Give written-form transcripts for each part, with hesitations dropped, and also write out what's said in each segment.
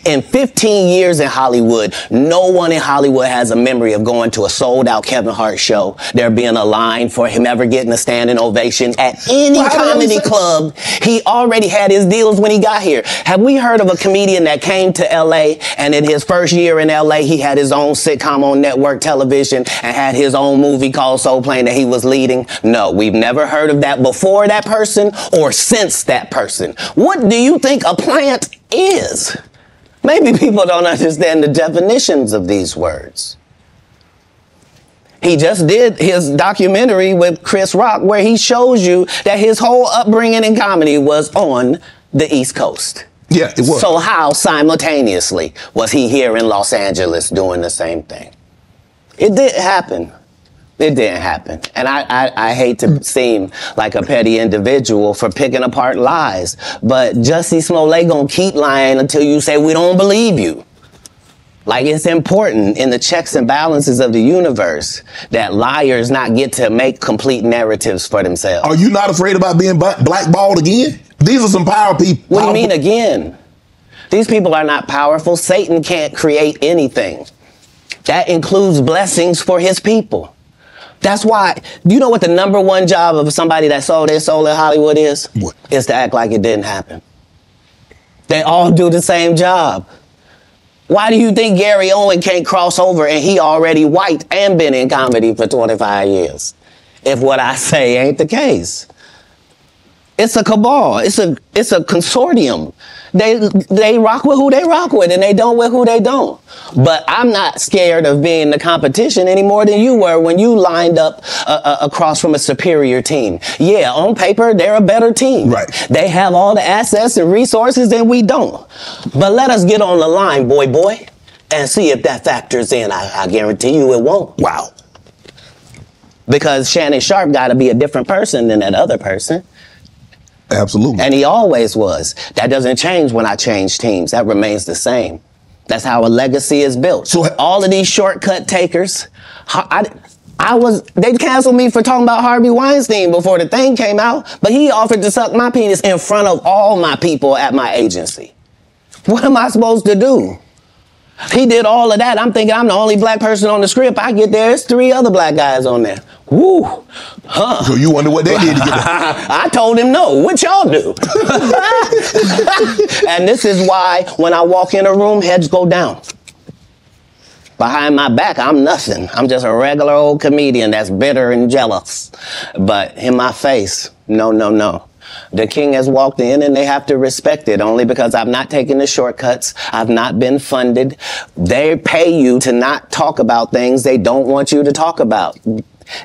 In 15 years in Hollywood, no one in Hollywood has a memory of going to a sold-out Kevin Hart show, there being a line for him ever getting a standing ovation at any comedy club. He already had his deals when he got here. Have we heard of a comedian that came to L.A. and in his first year in L.A. he had his own sitcom on network television and had his own movie called Soul Plane that he was leading? No, we've never heard of that before that person or since that person. What do you think a plant is? Maybe people don't understand the definitions of these words. He just did his documentary with Chris Rock where he shows you that his whole upbringing in comedy was on the East Coast. Yeah, it was. So how simultaneously was he here in Los Angeles doing the same thing? It didn't happen. It didn't happen. And I hate to seem like a petty individual for picking apart lies, but Jussie Smollett gonna keep lying until you say we don't believe you. Like, it's important in the checks and balances of the universe that liars not get to make complete narratives for themselves. Are you not afraid about being blackballed again? These are some power people. What do you mean again? These people are not powerful. Satan can't create anything. That includes blessings for his people. That's why, you know what the #1 job of somebody that sold their soul in Hollywood is? What? Is to act like it didn't happen. They all do the same job. Why do you think Gary Owen can't cross over and he already white and been in comedy for 25 years? If what I say ain't the case. It's a cabal. It's a consortium. They rock with who they rock with and they don't with who they don't. But I'm not scared of being the competition any more than you were when you lined up across from a superior team. Yeah, on paper, they're a better team. Right. They have all the assets and resources and we don't. But let us get on the line, boy, and see if that factors in. I guarantee you it won't. Wow. Because Shannon Sharp got to be a different person than that other person. Absolutely. And he always was. That doesn't change when I change teams. That remains the same. That's how a legacy is built. So all of these shortcut takers, they canceled me for talking about Harvey Weinstein before the thing came out, but he offered to suck my penis in front of all my people at my agency. What am I supposed to do? He did all of that. I'm thinking I'm the only black person on the script. I get there, there's 3 other black guys on there. Woo. Huh. So you wonder what they did to get there? I told him no. What y'all do? And this is why when I walk in a room, heads go down. Behind my back, I'm nothing. I'm just a regular old comedian that's bitter and jealous. But in my face, no. The king has walked in and they have to respect it only because I've not taken the shortcuts. I've not been funded. They pay you to not talk about things they don't want you to talk about.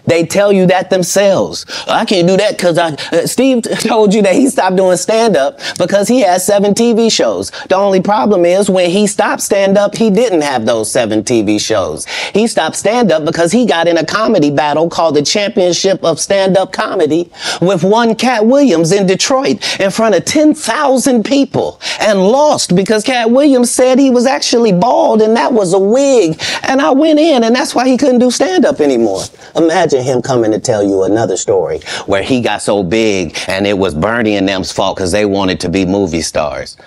They tell you that themselves. I can't do that because Steve told you that he stopped doing stand-up because he has 7 TV shows. The only problem is when he stopped stand-up, he didn't have those 7 TV shows. He stopped stand-up because he got in a comedy battle called the Championship of Stand-Up Comedy with one Katt Williams in Detroit in front of 10,000 people and lost because Katt Williams said he was actually bald and that was a wig. And I went in and that's why he couldn't do stand-up anymore. Imagine him coming to tell you another story where he got so big and it was Bernie and them's fault because they wanted to be movie stars.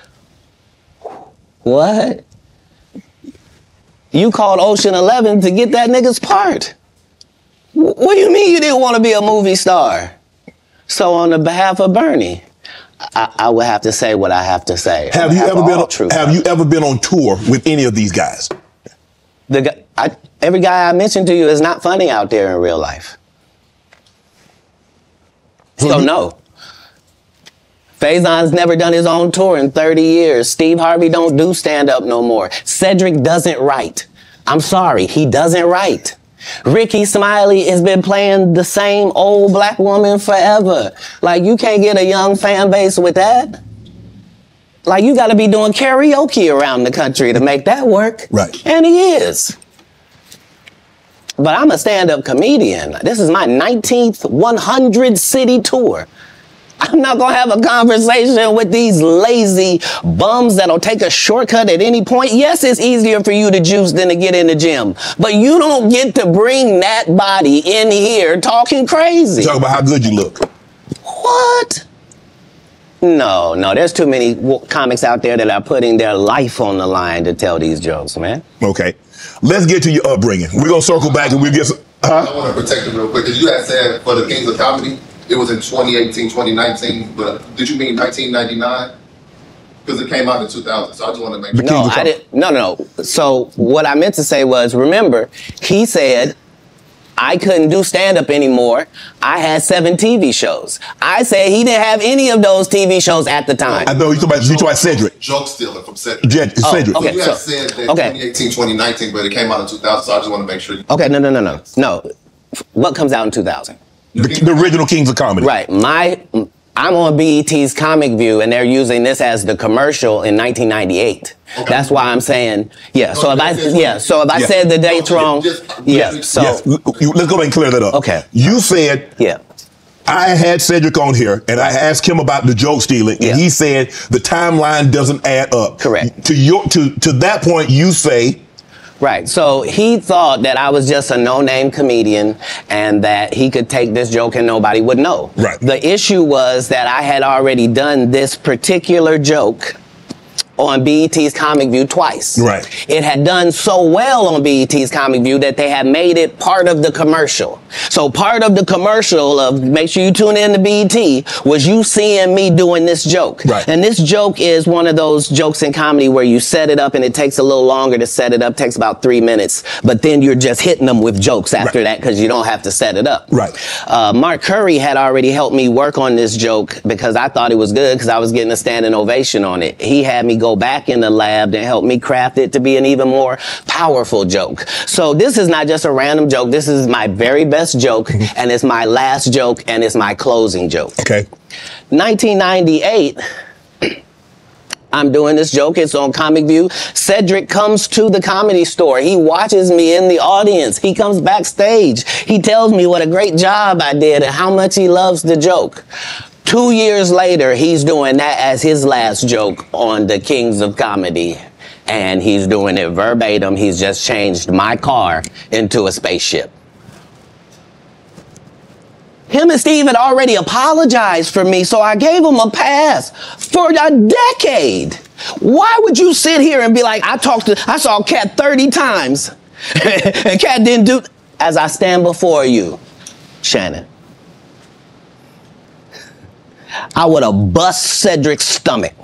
What? You called Ocean 11 to get that nigga's part. What do you mean you didn't want to be a movie star? So on the behalf of Bernie, I would have to say what I have to say. Have you ever been on tour with any of these guys? Every guy I mentioned to you is not funny out there in real life. So no. Faison's never done his own tour in 30 years. Steve Harvey don't do stand-up no more. Cedric doesn't write. I'm sorry, he doesn't write. Ricky Smiley has been playing the same old black woman forever. Like, you can't get a young fan base with that. Like, you got to be doing karaoke around the country to make that work. Right. And he is. But I'm a stand-up comedian. This is my 19th 100-city tour. I'm not going to have a conversation with these lazy bums that'll take a shortcut at any point. Yes, it's easier for you to juice than to get in the gym. But you don't get to bring that body in here talking crazy. Talk about how good you look. What? No, there's too many comics out there that are putting their life on the line to tell these jokes, man. Okay. Let's get to your upbringing. We're going to circle back and we'll get some... I want to protect it real quick, because you had said for the Kings of Comedy, it was in 2018, 2019, but did you mean 1999? Because it came out in 2000, so I just want to make sure. No, I didn't. No. So what I meant to say was, remember, he said I couldn't do stand-up anymore. I had 7 TV shows. I said he didn't have any of those TV shows at the time. I know you talking about Cedric. Joke stealing from Cedric. Cedric. Okay, So you had said that 2018, 2019, but it came out in 2000, so I just want to make sure. Okay, no. What comes out in 2000? The original Kings of Comedy. Right. I'm on BET's Comic View, and they're using this as the commercial in 1998. Okay. That's why I'm saying, yeah. So if I said the dates wrong, let's go back and clear that up. Okay. You said, I had Cedric on here, and I asked him about the joke stealing, and he said the timeline doesn't add up. Correct. To that point, you say. Right. So he thought that I was just a no-name comedian and that he could take this joke and nobody would know. Right. The issue was that I had already done this particular joke on BET's Comic View twice. Right. It had done so well on BET's Comic View that they had made it part of the commercial. So part of the commercial of make sure you tune in to BET was you seeing me doing this joke. Right. And this joke is one of those jokes in comedy where you set it up and it takes a little longer to set it up, takes about 3 minutes, but then you're just hitting them with jokes after that because you don't have to set it up. Right. Mark Curry had already helped me work on this joke because I thought it was good because I was getting a standing ovation on it. He had me go back in the lab and help me craft it to be an even more powerful joke. So this is not just a random joke. This is my very best joke, and it's my last joke, and it's my closing joke. Okay. 1998, I'm doing this joke. It's on Comic View. Cedric comes to the Comedy Store. He watches me in the audience. He comes backstage. He tells me what a great job I did and how much he loves the joke. 2 years later, he's doing that as his last joke on the Kings of Comedy. And he's doing it verbatim. He's just changed my car into a spaceship. Him and Steve had already apologized for me, so I gave him a pass for a decade. Why would you sit here and be like, I saw Katt 30 times, and Katt didn't do, as I stand before you, Shannon, I would have bust Cedric's stomach.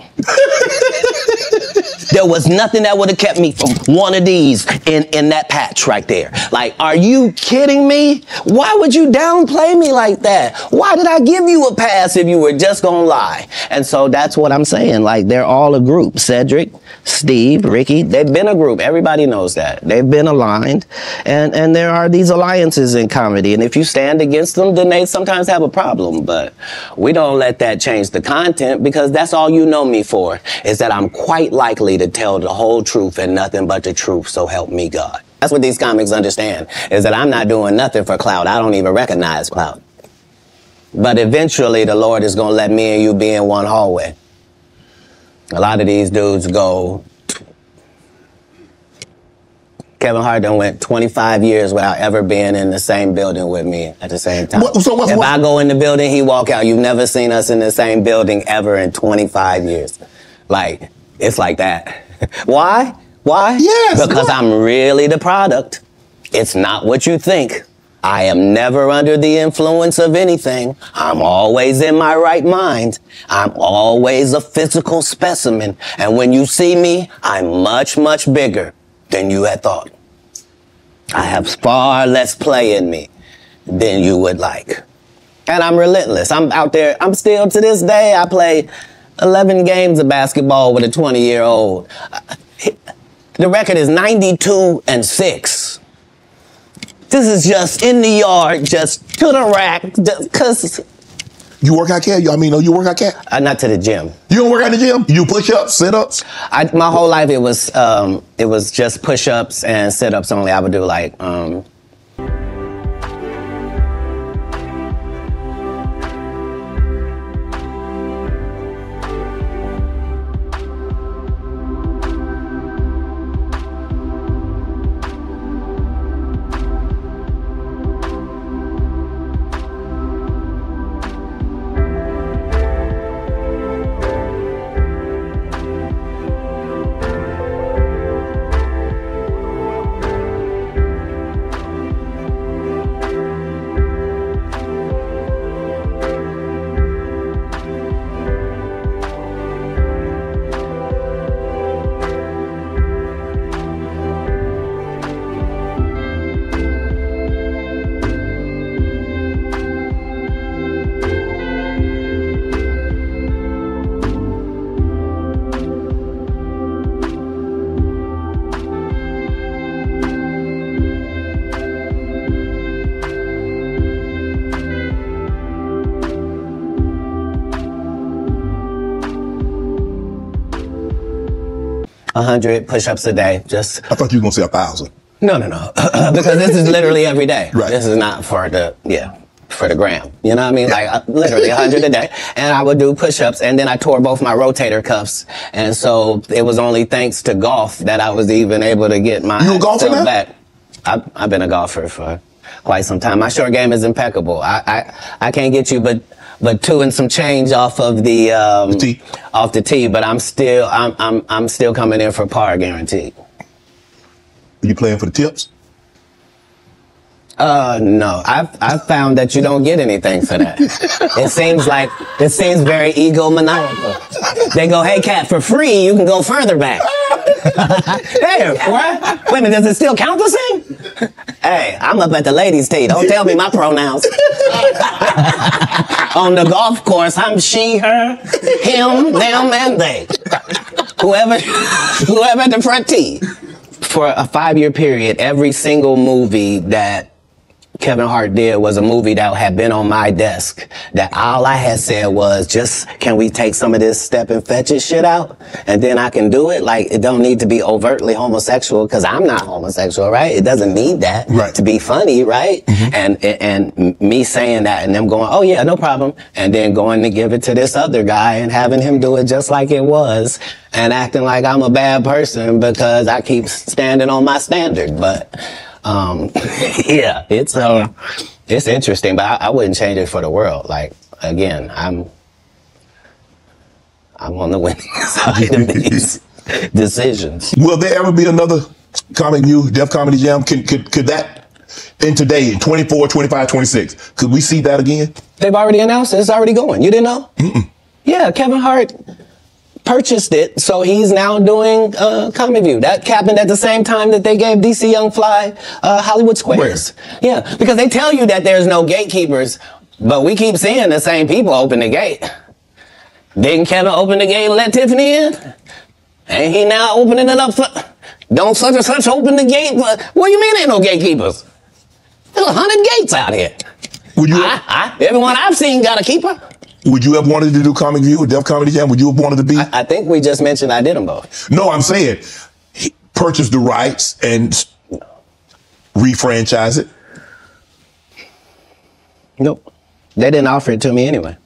There was nothing that would have kept me from one of these in that patch right there. Like, are you kidding me? Why would you downplay me like that? Why did I give you a pass if you were just gonna lie? And so that's what I'm saying. Like, they're all a group. Cedric, Steve, Ricky, they've been a group. Everybody knows that. They've been aligned. And there are these alliances in comedy. And if you stand against them, then they sometimes have a problem. But we don't let that change the content because that's all you know me for, is that I'm quite likely to tell the whole truth and nothing but the truth, so help me God. That's what these comics understand, is that I'm not doing nothing for clout. I don't even recognize clout. But eventually the Lord is going to let me and you be in one hallway. A lot of these dudes go, Kevin Hart done went 25 years without ever being in the same building with me at the same time. If I go in the building, he walk out. You've never seen us in the same building ever in 25 years. Like, it's like that. Why? Yes. Because I'm really the product. It's not what you think. I am never under the influence of anything. I'm always in my right mind. I'm always a physical specimen. And when you see me, I'm much, much bigger than you had thought. I have far less play in me than you would like. And I'm relentless. I'm out there. I'm still, to this day, I play 11 games of basketball with a 20-year-old. The record is 92-6. This is just in the yard, just to the rack, just cause. You work out, Katt? You work out, Katt? Not to the gym. You don't work out in the gym? You do push-ups, sit-ups? My whole life it was just push-ups and sit-ups only. I would do like 100 push-ups a day. Just. I thought you were gonna say 1,000. No, because this is literally every day. Right. This is not for the for the gram. You know what I mean? Like literally 100 a day. And I would do push-ups, and then I tore both my rotator cuffs, and so it was only thanks to golf that I was even able to get my stuff back. I've been a golfer for quite some time. My short game is impeccable. I can't get you but 2 and some change off of the tee, but I'm still coming in for par guaranteed. Are you playing for the tips? No. I've found that you don't get anything for that. It seems very egomaniacal. They go, hey, Katt, for free, you can go further back. Hey, what? Wait a minute, does it still count the same? Hey, I'm up at the ladies' tee. Don't tell me my pronouns. On the golf course, I'm she, her, him, them, and they. Whoever at the front tee. For a 5-year period, every single movie that Kevin Hart did was a movie that had been on my desk. That all I had said was, just, can we take some of this step and fetch it shit out? And then I can do it. Like, it don't need to be overtly homosexual, because I'm not homosexual, right? It doesn't need that to be funny, right? And me saying that and them going, oh yeah, no problem. And then going to give it to this other guy and having him do it just like it was. And acting like I'm a bad person because I keep standing on my standard. But, yeah, it's interesting, but I wouldn't change it for the world. Like, again, I'm on the winning side of these decisions. Will there ever be another Comic View, Def Comedy Jam? Could that, in today, in 24, 25, 26, could we see that again? They've already announced it. It's already going. You didn't know? Yeah, Kevin Hart purchased it, so he's now doing Comic View. That happened at the same time that they gave DC Young Fly Hollywood Squares. Where? Yeah, because they tell you that there's no gatekeepers, but we keep seeing the same people open the gate. Didn't Kevin open the gate and let Tiffany in? Ain't he now opening it up for... Don't such and such open the gate? What do you mean ain't no gatekeepers? There's 100 gates out here. Would you? Everyone I've seen got a keeper. Would you have wanted to do Comic View or Def Comedy Jam? Would you have wanted to be? I think we just mentioned I did them both. No, I'm saying he purchased the rights and refranchise it. Nope. They didn't offer it to me anyway.